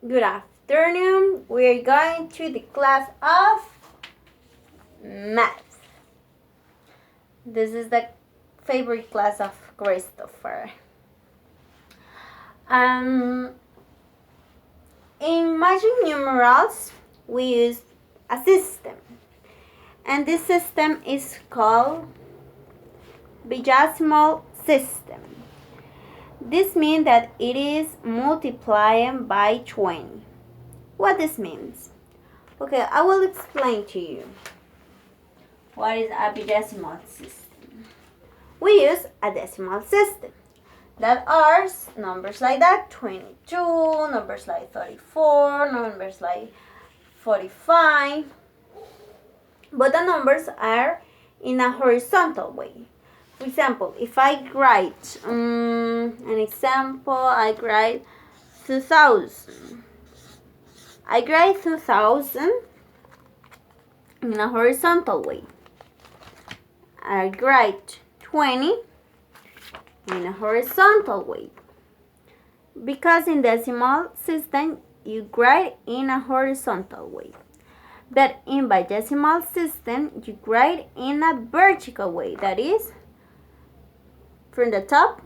Good afternoon. We are going to the class of math. This is the favorite class of Christopher. In magic numerals, we use a system, and this system is called decimal system. This means that it is multiplying by 20. What this means? Okay, I will explain to you. What is a decimal system? We use a decimal system that are numbers like that, 22, numbers like 34, numbers like 45. But the numbers are in a horizontal way. For example, if I write an example, I write 2000. I write 2000 in a horizontal way. I write 20 in a horizontal way. Because in decimal system, you write in a horizontal way. But in decimal system, you write in a vertical way. That is, from the top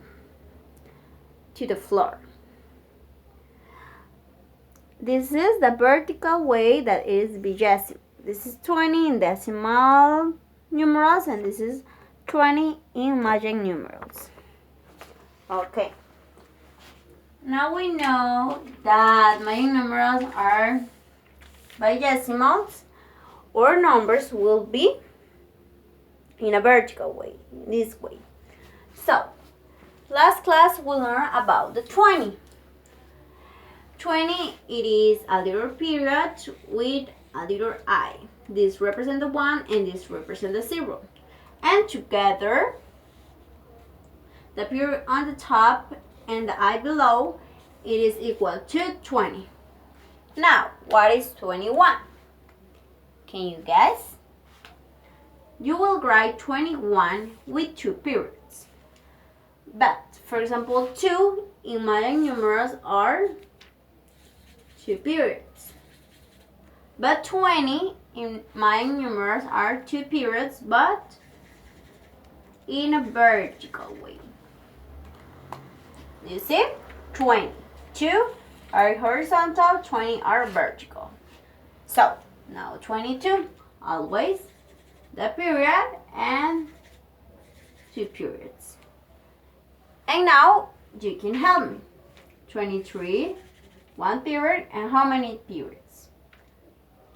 to the floor. This is the vertical way that is decimal. This is 20 in decimal numerals, and this is 20 in magic numerals. Okay. Now we know that magic numerals are decimals, or numbers will be in a vertical way, this way. So, last class we learned about the 20. 20, it is a little period with a little I. This represents the 1 and this represents the 0. And together, the period on the top and the I below, it is equal to 20. Now, what is 21? Can you guess? You will write 21 with 2 periods. But, for example, 2 in my numerals are 2 periods. But 20 in my numerals are 2 periods, but in a vertical way. You see? 20. 2 are horizontal, 20 are vertical. So, now 22, always the period and 2 periods. And now you can help me. 23, 1 period, and how many periods?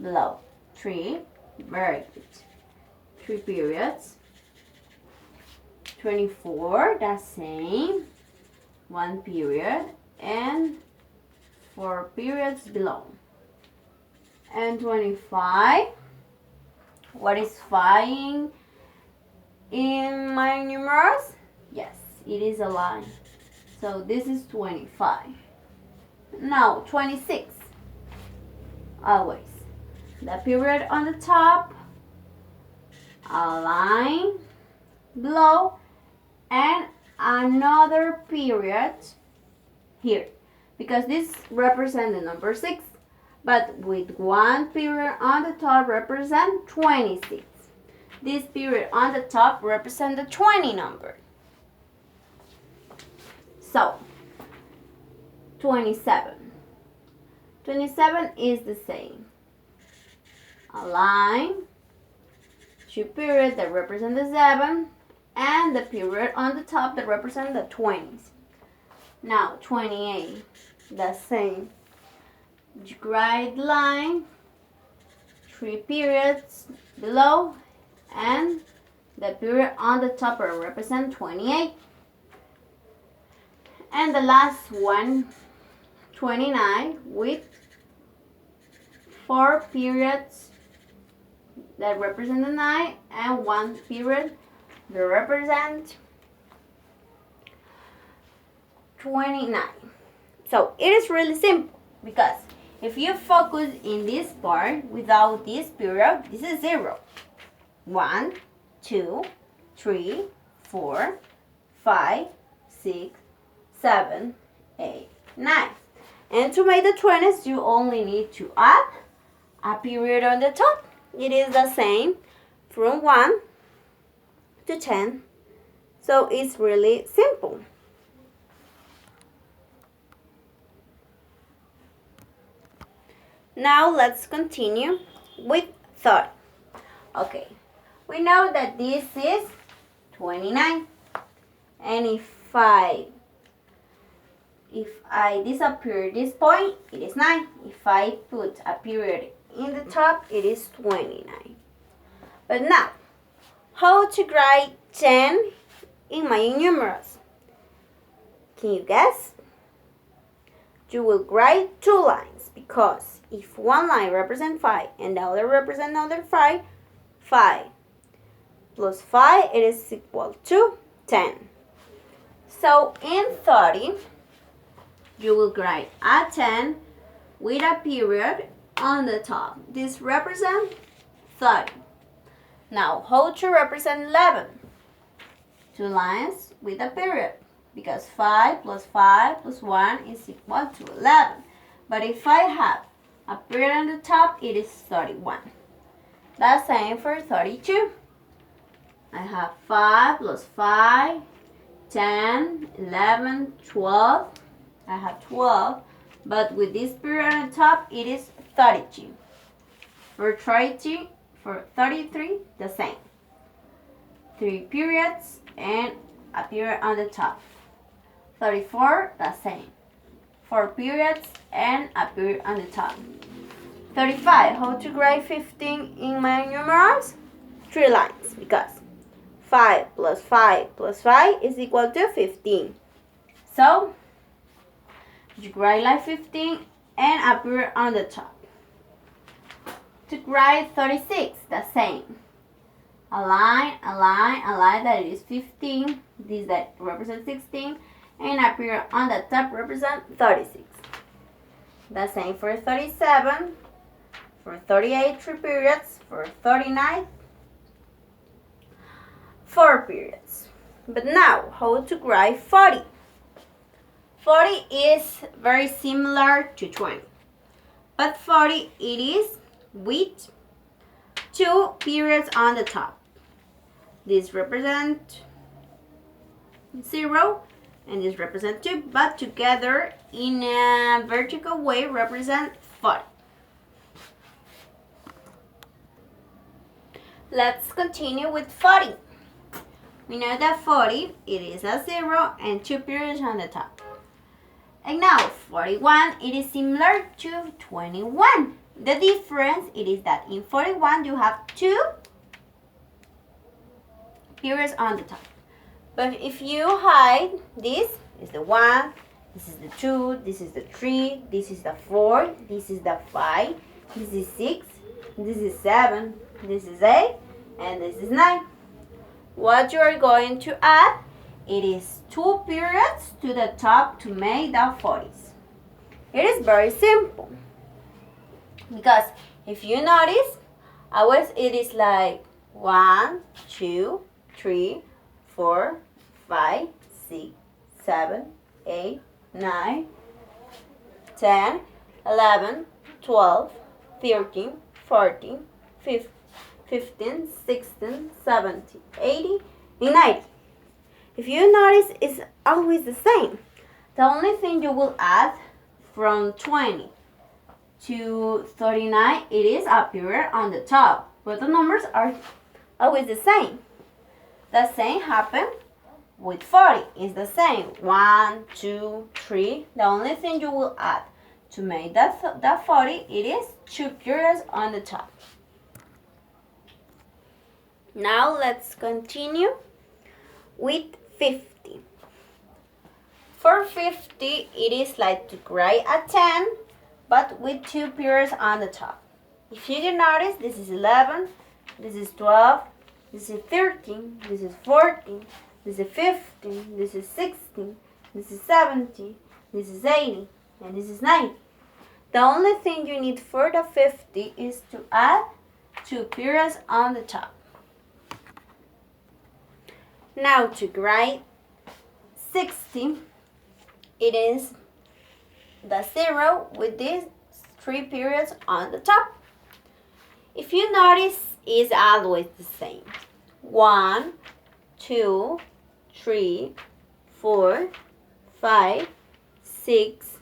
Below. 3, very good. 3 periods. 24, the same. 1 period and 4 periods below. And 25, what is 5 in my numerals? Yes, it is a line. So this is 25. Now 26, always the period on the top, a line below, and another period here, because this represents the number 6, but with 1 period on the top represent 26. This period on the top represents the 20 number. So 27. 27 is the same. A line, 2 periods that represent the 7, and the period on the top that represent the 20s. Now 28, the same. Right line, 3 periods below, and the period on the top will represent 28. And the last one, 29, with 4 periods that represent the 9 and 1 period that represent 29. So it is really simple, because if you focus in this part without this period, this is 0. 1, 2, 3, 4, 5, 6, 7, 8, 9. And to make the 20s, you only need to add a period on the top. It is the same from 1 to 10. So it's really simple. Now let's continue with 30. Okay, we know that this is 29. And if I disappear this point, it is 9. If I put a period in the top, it is 29. But now, how to write 10 in Mayan numerals? Can you guess? You will write 2 lines because if one line represents 5 and the other represents another 5, 5 plus 5 it is equal to 10. So in 30, you will write a 10 with a period on the top. This represents 30. Now, how to represent 11? 2 lines with a period, because 5 plus 5 plus 1 is equal to 11. But if I have a period on the top, it is 31. The same for 32. I have 5 plus 5, 10, 11, 12. I have 12, but with this period on the top, it is 32. For 33, the same. 3 periods and a period on the top. 34, the same. 4 periods and a period on the top. 35, how to write 15 in my numerals? 3 lines, because 5 plus 5 plus 5 is equal to 15. So, you write like 15 and a period on the top. To write 36, the same. A line that is 15, this that represents 16, and a period on the top represents 36. The same for 37, for 38, 3 periods, for 39, 4 periods. But now, how to write 40? 40 is very similar to 20. But 40, it is with 2 periods on the top. This represents 0 and this represents 2, but together in a vertical way represent 40. Let's continue with 40. We know that 40, it is a 0 and 2 periods on the top. And now 41, it is similar to 21. The difference, it is that in 41 you have 2 periods on the top. But if you hide, this is the 1, this is the 2, this is the 3, this is the 4, this is the 5, this is 6, this is 7, this is 8, and this is 9. What you are going to add, it is 2 periods to the top to make the 40s. It is very simple. Because if you notice, always it is like 1, 2, 3, 4, 5, 6, 7, 8, 9, 10, 11, 12, 13, 14, 15, 16, 17, 18, and 19. If you notice, it's always the same. The only thing you will add from 20 to 39, it is a period on the top, but the numbers are always the same. The same happen with 40. It's the same. 1, 2, 3. The only thing you will add to make that 40, it is 2 periods on the top. Now let's continue with 50. For 50, it is like to write a 10, but with 2 periods on the top. If you do notice, this is 11, this is 12, this is 13, this is 14, this is 15, this is 16, this is 17, this is 18, and this is 90. The only thing you need for the 50 is to add 2 periods on the top. Now to write 60, it is the 0 with these 3 periods on the top. If you notice, it's always the same. 1, 2, 3, 4, 5, 6,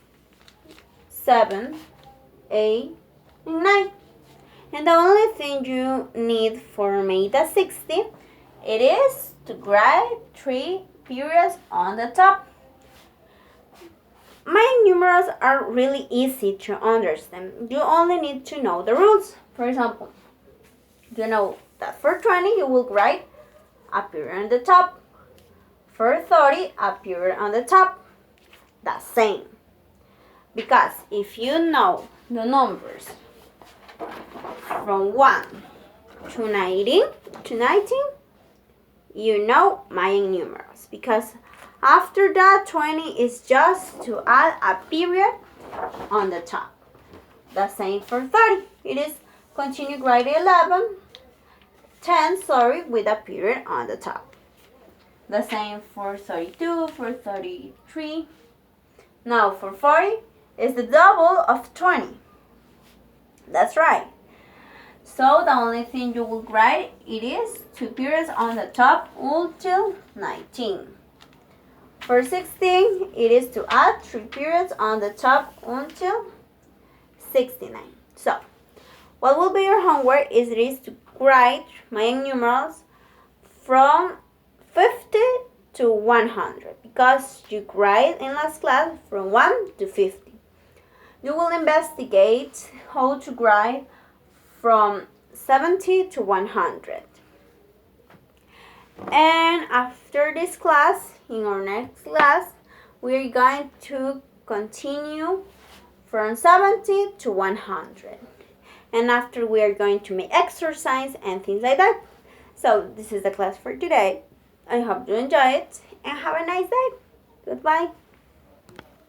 7, 8, and 9. And the only thing you need for make the 60, it is to write 3 periods on the top. My numerals are really easy to understand. You only need to know the rules. For example, you know that for 20 you will write a period on the top. For 30, a period on the top. The same. Because if you know the numbers from 1 to 19, you know Mayan numerals. Because after that, 20 is just to add a period on the top. The same for 30. It is continue writing 10, with a period on the top. The same for 32, for 33. Now for 40 is the double of 20. That's right. So the only thing you will write, it is 2 periods on the top until 19. For 16, it is to add 3 periods on the top until 69. So, what will be your homework is it is to write Mayan numerals from 50 to 100 because you write in last class from 1 to 50. You will investigate how to write from 70 to 100. And after this class, in our next class, we're going to continue from 70 to 100. And after we are going to make exercise and things like that. So this is the class for today. I hope you enjoy it and have a nice day. Goodbye.